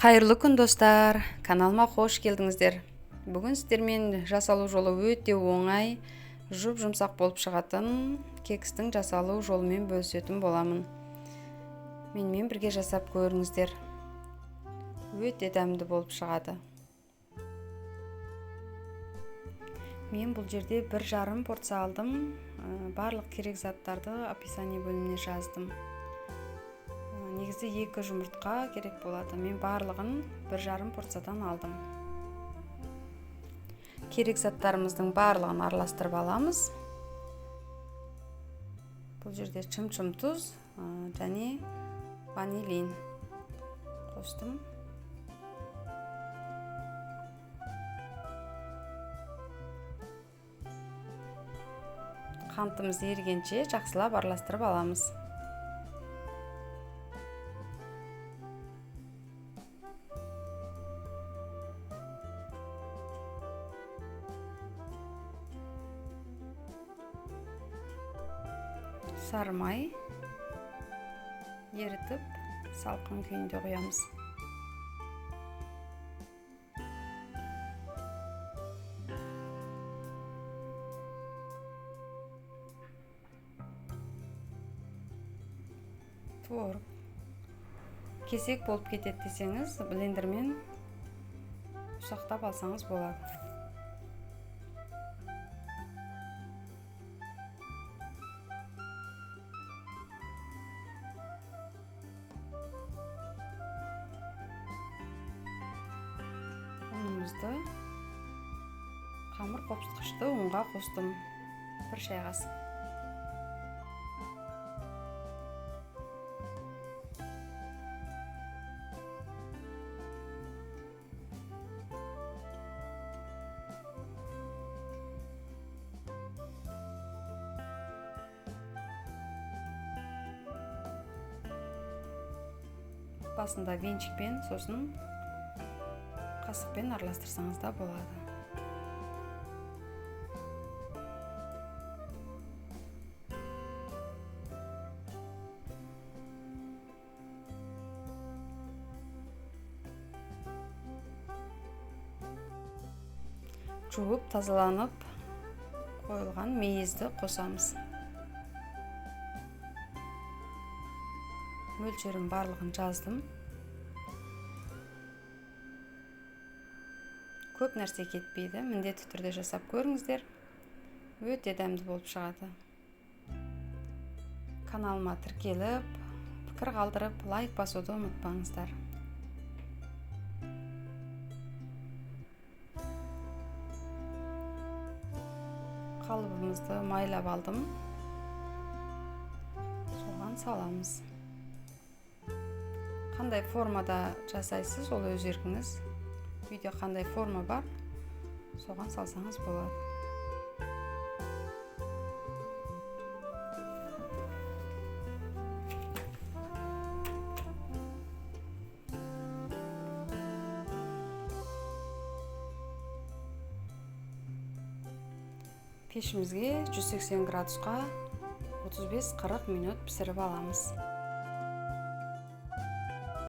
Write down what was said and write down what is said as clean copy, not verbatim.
Қайырлы күн достар, каналыма қош келдіңіздер. Бүгін сіздермен жасалу жолы өте оңай, жұп-жұмсақ болып шығатын кекстің жасалу жолымен бөлісетін боламын. Менімен бірге жасап көріңіздер. Өте дәмді болып шығады. Мен бұл жерде 1,5 порция алдым. Барлық керек заттарды описание бөліміне жаздым. Негізі 2 жұмыртқа керек болады. Мен барлығын 1,5 порциядан алдым. Керек заттарымыздың барлығын араластырып аламыз. Бұл жерде чым-чым тұз және ванилин қостым. Қантымыз ерігенше жақсылап араластырып аламыз. Сары май ерітіп, салқын күйінде қоямыз. Творог. Кесек болып кетеді десеңіз, блендермен ұсақтап алсаңыз болады. Ұнымызды қамыр қопсытқышты ұнға қостым. 1 шай қасық. Басында венчикпен, сосын қасықпен араластырсаңыз да болады. Жуып, тазаланып қойылған мейізді қосамыз. Мөлшерін барлығын жаздым. Көп нәрсе кетпейді, міндетті түрде жасап көріңіздер. Өте дәмді болып шығады. Каналыма тіркеліп, пікір қалдырып, лайк басуды ұмытпаңыздар. Қалыбымызды майлап алдым. Соған саламыз. Қандай формада жасайсыз, ол өз еркіңіз. Үйде қандай форма бар, соған салсаңыз болады. Пешімізге 180 градусқа 35-40 минут пісіріп аламыз.